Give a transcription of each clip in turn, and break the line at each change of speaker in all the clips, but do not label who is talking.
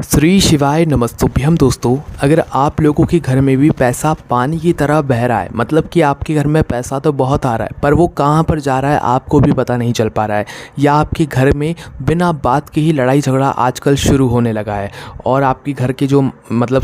श्री शिवाय नमस्तुभ्यम दोस्तों। अगर आप लोगों के घर में भी पैसा पानी की तरह बह रहा है, मतलब कि आपके घर में पैसा तो बहुत आ रहा है पर वो कहाँ पर जा रहा है आपको भी पता नहीं चल पा रहा है, या आपके घर में बिना बात के ही लड़ाई झगड़ा आजकल शुरू होने लगा है और आपके घर के जो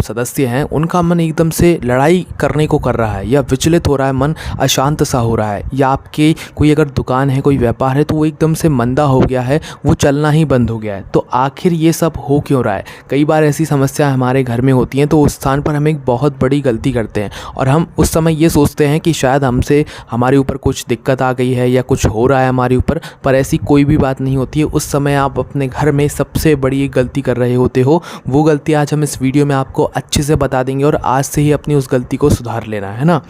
सदस्य हैं उनका मन एकदम से लड़ाई करने को कर रहा है या विचलित हो रहा है, मन अशांत सा हो रहा है, या आपके कोई अगर दुकान है, कोई व्यापार है तो वो एकदम से मंदा हो गया है, वो चलना ही बंद हो गया है। तो आखिर ये सब हो क्यों रहा है? कई बार ऐसी समस्या हमारे घर में होती हैं तो उस स्थान पर हम एक बहुत बड़ी गलती करते हैं और हम उस समय ये सोचते हैं कि शायद हमसे हमारे ऊपर कुछ दिक्कत आ गई है या कुछ हो रहा है हमारे ऊपर, पर ऐसी कोई भी बात नहीं होती है। उस समय आप अपने घर में सबसे बड़ी एक गलती कर रहे होते हो। वो गलती आज हम इस वीडियो में आपको अच्छे से बता देंगे और आज से ही अपनी उस गलती को सुधार लेना है ना।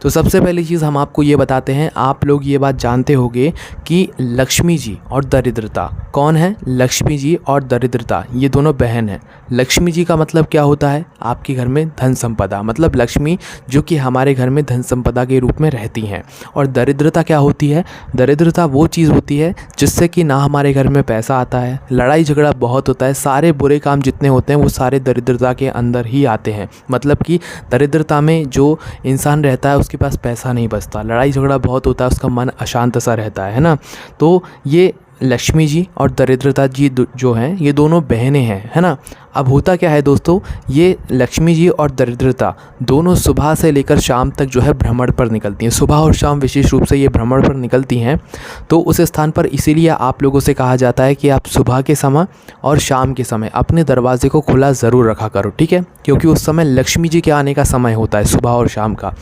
तो सबसे पहली चीज़ हम आपको ये बताते हैं, आप लोग ये बात जानते होंगे कि लक्ष्मी जी और दरिद्रता कौन है? लक्ष्मी जी और दरिद्रता ये दोनों बहन हैं। लक्ष्मी जी का मतलब क्या होता है? आपके घर में धन संपदा, मतलब लक्ष्मी जो कि हमारे घर में धन संपदा के रूप में रहती हैं। और दरिद्रता क्या होती है? दरिद्रता वो चीज़ होती है जिससे कि ना हमारे घर में पैसा आता है, लड़ाई झगड़ा बहुत होता है, सारे बुरे काम जितने होते हैं वो सारे दरिद्रता के अंदर ही आते हैं। मतलब कि दरिद्रता में जो इंसान रहता है उसके पास पैसा नहीं बचता, लड़ाई झगड़ा बहुत होता है, उसका मन अशांत सा रहता है ना। तो ये लक्ष्मी जी और दरिद्रता जी जो हैं ये दोनों बहनें हैं, है ना। अब होता क्या है दोस्तों, ये लक्ष्मी जी और दरिद्रता दोनों सुबह से लेकर शाम तक जो है भ्रमण पर निकलती हैं। सुबह और शाम विशेष रूप से ये भ्रमण पर निकलती हैं। तो उस स्थान पर इसीलिए आप लोगों से कहा जाता है कि आप सुबह के समय और शाम के समय अपने दरवाजे को खुला ज़रूर रखा करो, ठीक है, क्योंकि उस समय लक्ष्मी जी के आने का समय होता है, सुबह और शाम का।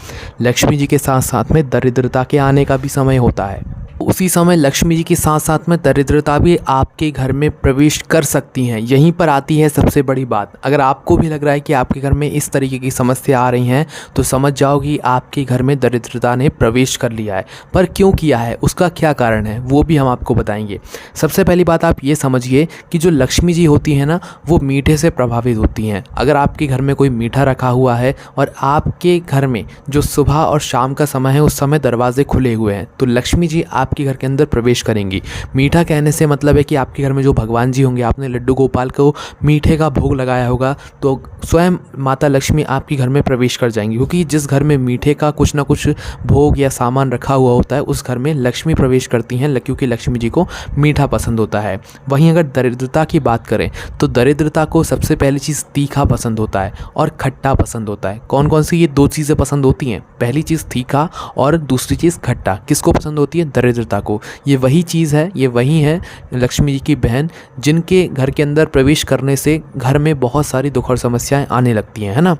लक्ष्मी जी के साथ साथ में दरिद्रता के आने का भी समय होता है। उसी समय लक्ष्मी जी के साथ साथ में दरिद्रता भी आपके घर में प्रवेश कर सकती हैं। यहीं पर आती है सबसे बड़ी बात। अगर आपको भी लग रहा है कि आपके घर में इस तरीके की समस्या आ रही हैं तो समझ जाओ कि आपके घर में दरिद्रता ने प्रवेश कर लिया है। पर क्यों किया है, उसका क्या कारण है, वो भी हम आपको बताएंगे। सबसे पहली बात आप ये समझिए कि जो लक्ष्मी जी होती हैं ना, वो मीठे से प्रभावित होती हैं। अगर आपके घर में कोई मीठा रखा हुआ है और आपके घर में जो सुबह और शाम का समय है उस समय दरवाजे खुले हुए हैं तो लक्ष्मी जी आपके घर के अंदर प्रवेश करेंगी। मीठा कहने से मतलब है कि आपके घर में जो भगवान जी होंगे, आपने लड्डू गोपाल को मीठे का भोग लगाया होगा तो स्वयं माता लक्ष्मी आपके घर में प्रवेश कर जाएंगी, क्योंकि जिस घर में मीठे का कुछ ना कुछ भोग या सामान रखा हुआ होता है उस घर में लक्ष्मी प्रवेश करती हैं, क्योंकि लक्ष्मी जी को मीठा पसंद होता है। वहीं अगर दरिद्रता की बात करें तो दरिद्रता को सबसे पहली चीज़ तीखा पसंद होता है और खट्टा पसंद होता है। कौन कौन सी ये दो चीज़ें पसंद होती हैं? पहली चीज़ तीखा और दूसरी चीज़ खट्टा। किसको पसंद होती है? दरिद्रता को। ये वही चीज़ है, ये वही है लक्ष्मी जी की बहन जिनके घर के अंदर प्रवेश करने से घर में बहुत सारी दुख और समस्याएं आने लगती हैं, है ना।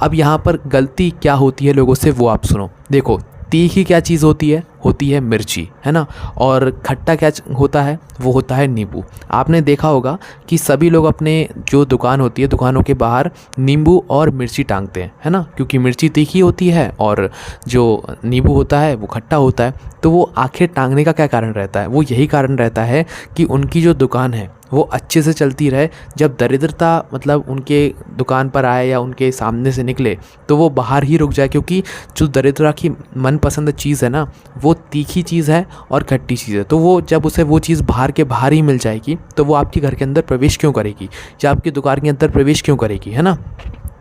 अब यहाँ पर गलती क्या होती है लोगों से वो आप सुनो। देखो, तीखी क्या चीज़ होती है मिर्ची, है ना। और खट्टा क्या होता है? वो होता है नींबू। आपने देखा होगा कि सभी लोग अपने जो दुकान होती है दुकानों के बाहर नींबू और मिर्ची टांगते हैं, है ना, क्योंकि मिर्ची तीखी होती है और जो नींबू होता है वो खट्टा होता है। तो वो आखिर टांगने का क्या कारण रहता है? वो यही कारण रहता है कि उनकी जो दुकान है वो अच्छे से चलती रहे। जब दरिद्रता उनके दुकान पर आए या उनके सामने से निकले तो वो बाहर ही रुक जाए, क्योंकि जो दरिद्रता की मनपसंद चीज़ है ना वो तीखी चीज़ है और खट्टी चीज़ है। तो वो जब उसे वो चीज़ बाहर के बाहर ही मिल जाएगी तो वो आपके घर के अंदर प्रवेश क्यों करेगी या आपकी दुकान के अंदर प्रवेश क्यों करेगी, है ना।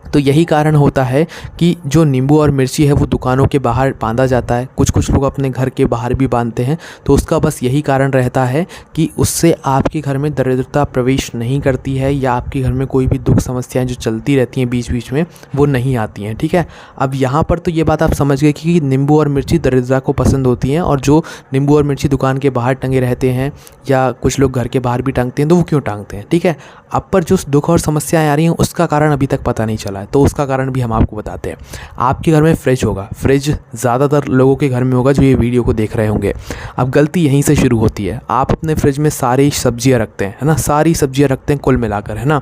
तो यही कारण होता है कि जो नींबू और मिर्ची है वो दुकानों के बाहर बांधा जाता है। कुछ लोग अपने घर के बाहर भी बांधते हैं। तो उसका बस यही कारण रहता है कि उससे आपके घर में दरिद्रता प्रवेश नहीं करती है या आपके घर में कोई भी दुख समस्याएं जो चलती रहती हैं बीच बीच में वो नहीं आती हैं, ठीक है। अब यहाँ पर तो ये बात आप समझ गए कि नींबू और मिर्ची दरिद्रता को पसंद होती हैं, और जो नींबू और मिर्ची दुकान के बाहर टंगे रहते हैं या कुछ लोग घर के बाहर भी टांगते हैं तो वो क्यों टांगते हैं, ठीक है। अब पर जो दुख और समस्याएं आ रही हैं उसका कारण अभी तक पता नहीं चला है, तो उसका कारण भी हम आपको बताते हैं। आपके घर में फ्रिज होगा, फ्रिज ज़्यादातर लोगों के घर में होगा जो ये वीडियो को देख रहे होंगे। अब गलती यहीं से शुरू होती है। आप अपने फ्रिज में सारी सब्जियां रखते हैं, है ना, सारी सब्जियां रखते हैं कुल मिलाकर, है ना।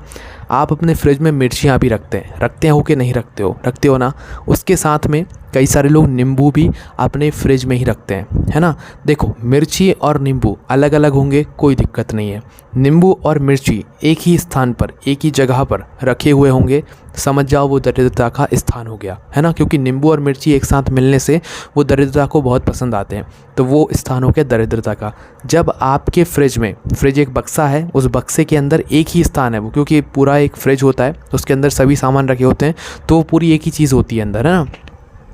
आप अपने फ्रिज में मिर्चियाँ भी रखते हैं हो कि नहीं रखते हो ना। उसके साथ में कई सारे लोग नींबू भी अपने फ्रिज में ही रखते हैं, है ना। देखो, मिर्ची और नींबू अलग अलग होंगे कोई दिक्कत नहीं है। नींबू और मिर्ची एक ही स्थान पर एक ही जगह पर रखे हुए होंगे, समझ जाओ वो दरिद्रता का स्थान हो गया, है ना, क्योंकि नींबू और मिर्ची एक साथ मिलने से वो दरिद्रता को बहुत पसंद आते हैं। तो वो स्थान हो गया दरिद्रता का। जब आपके फ्रिज एक बक्सा है, उस बक्से के अंदर एक ही स्थान है वो, क्योंकि पूरा एक फ्रिज होता है, उसके अंदर सभी सामान रखे होते हैं, तो वो पूरी एक ही चीज़ होती है अंदर, है ना।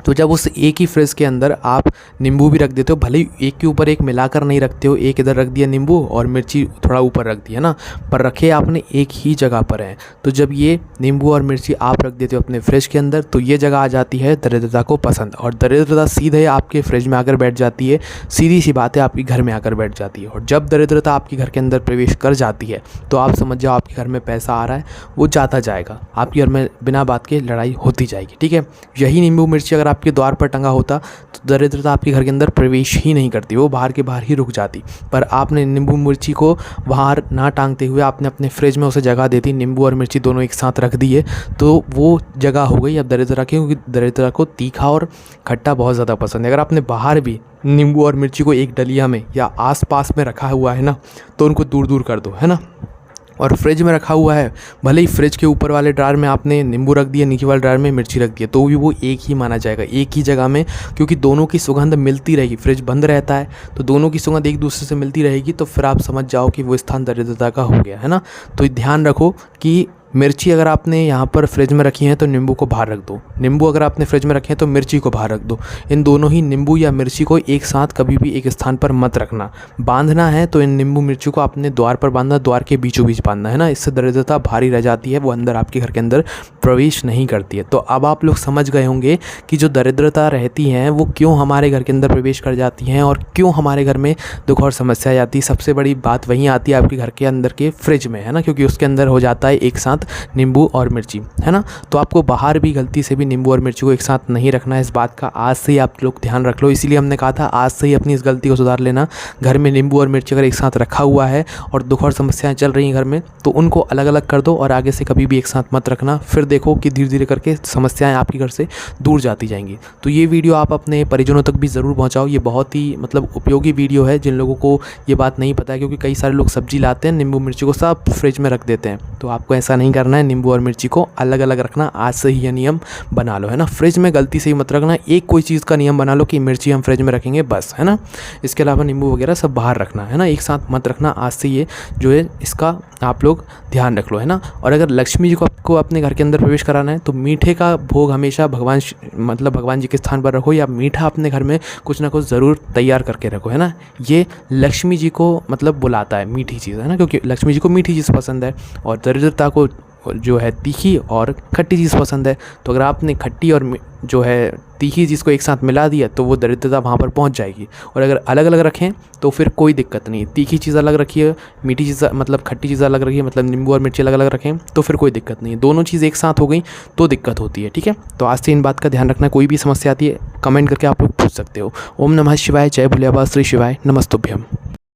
तो जब उस एक ही फ्रिज के अंदर आप नींबू भी रख देते हो, भले ही एक के ऊपर एक मिलाकर नहीं रखते हो, एक इधर रख दिया नींबू और मिर्ची थोड़ा ऊपर रख दिया ना, पर रखे आपने एक ही जगह पर है। तो जब ये नींबू और मिर्ची आप रख देते हो अपने फ्रिज के अंदर, तो ये जगह आ जाती है दरिद्रता को पसंद, और दरिद्रता सीधे आपके फ्रिज में आकर बैठ जाती है। सीधी सी बात है, आपके घर में आकर बैठ जाती है। और जब दरिद्रता आपके घर के अंदर प्रवेश कर जाती है तो आप समझ जाओ आपके घर में पैसा आ रहा है, वो जाता जाएगा, आपके घर में बिना बात के लड़ाई होती जाएगी, ठीक है। यही नींबू मिर्ची अगर आपके द्वार पर टंगा होता तो दरिद्रता आपके घर के अंदर प्रवेश ही नहीं करती, वो बाहर के बाहर ही रुक जाती। पर आपने नींबू मिर्ची को बाहर ना टांगते हुए आपने अपने फ्रिज में उसे जगह दे दी, नींबू और मिर्ची दोनों एक साथ रख दिए, तो वो जगह हो गई अब दरिद्रता की, क्योंकि दरिद्रता को तीखा और खट्टा बहुत ज़्यादा पसंद है। अगर आपने बाहर भी नींबू और मिर्ची को एक डलिया में या आसपास में रखा हुआ है ना, तो उनको दूर दूर कर दो, है ना। और फ्रिज में रखा हुआ है, भले ही फ्रिज के ऊपर वाले ड्रार में आपने नींबू रख दिया, नीचे वाले ड्रार में मिर्ची रख दिया, तो भी वो एक ही माना जाएगा, एक ही जगह में, क्योंकि दोनों की सुगंध मिलती रहेगी। फ्रिज बंद रहता है तो दोनों की सुगंध एक दूसरे से मिलती रहेगी, तो फिर आप समझ जाओ कि वो स्थान दरिद्रता का हो गया, है ना। तो ध्यान रखो कि मिर्ची अगर आपने यहाँ पर फ्रिज में रखी है तो नींबू को बाहर रख दो, नींबू अगर आपने फ्रिज में रखे हैं तो मिर्ची को बाहर रख दो। इन दोनों ही नींबू या मिर्ची को एक साथ कभी भी एक स्थान पर मत रखना। बांधना है तो इन नींबू मिर्ची को अपने द्वार पर बांधना, द्वार के बीचों बीच बांधना, है ना। इससे दरिद्रता भारी रह जाती है, वो अंदर आपके घर के अंदर प्रवेश नहीं करती है। तो अब आप लोग समझ गए होंगे कि जो दरिद्रता रहती हैं वो क्यों हमारे घर के अंदर प्रवेश कर जाती हैं और क्यों हमारे घर में दुख और समस्या आती है। सबसे बड़ी बात वहीं आती है आपके घर के अंदर के फ्रिज में, है ना, क्योंकि उसके अंदर हो जाता है एक साथ नींबू और मिर्ची, है ना। तो आपको बाहर भी गलती से भी नींबू और मिर्ची को एक साथ नहीं रखना है, इस बात का आज से ही आप लोग ध्यान रख लो। इसीलिए हमने कहा था आज से ही अपनी इस गलती को सुधार लेना। घर में नींबू और मिर्ची अगर एक साथ रखा हुआ है और दुख और समस्याएं चल रही हैं घर में, तो उनको अलग अलग कर दो और आगे से कभी भी एक साथ मत रखना। फिर देखो कि धीरे धीरे करके समस्याएं आपके घर से दूर जाती जाएंगी। तो ये वीडियो आप अपने परिजनों तक भी ज़रूर पहुँचाओ, ये बहुत ही मतलब उपयोगी वीडियो है जिन लोगों को ये बात नहीं पता है, क्योंकि कई सारे लोग सब्जी लाते हैं, नींबू मिर्ची को सब फ्रिज में रख देते हैं। तो आपको ऐसा नहीं करना है, नींबू और मिर्ची को अलग अलग रखना। आज से ही यह नियम बना लो, है ना। फ्रिज में गलती से ही मत रखना, एक कोई चीज़ का नियम बना लो कि मिर्ची हम फ्रिज में रखेंगे बस, है ना। इसके अलावा नींबू वगैरह सब बाहर रखना, है ना, एक साथ मत रखना। आज से ये जो है इसका आप लोग ध्यान रख लो, है ना। और अगर लक्ष्मी जी को आपको अपने घर के अंदर प्रवेश कराना है तो मीठे का भोग हमेशा भगवान जी के स्थान पर रखो, या मीठा अपने घर में कुछ ना कुछ ज़रूर तैयार करके रखो, है ना। ये लक्ष्मी जी को मतलब बुलाता है, मीठी चीज़, है ना, क्योंकि लक्ष्मी जी को मीठी चीज़ पसंद है और दरिद्रता को जो है तीखी और खट्टी चीज़ पसंद है। तो अगर आपने खट्टी और जो है तीखी चीज़ को एक साथ मिला दिया तो वो दरिद्रता वहाँ पर पहुँच जाएगी। और अगर अलग अलग रखें तो फिर कोई दिक्कत नहीं, तीखी चीज़ अलग रखिए, मीठी चीज़ मतलब खट्टी चीज़ अलग रखिए, मतलब नींबू और मिर्ची अलग अलग रखें तो फिर कोई दिक्कत नहीं है। दोनों चीज़ एक साथ हो गई तो दिक्कत होती है, ठीक है। तो आज से इन बात का ध्यान रखना, कोई भी समस्या आती है कमेंट करके आप लोग पूछ सकते हो। ओम नमः शिवाय, जय भोले बाबा, श्री शिवाय, नमस्तुभ्यम।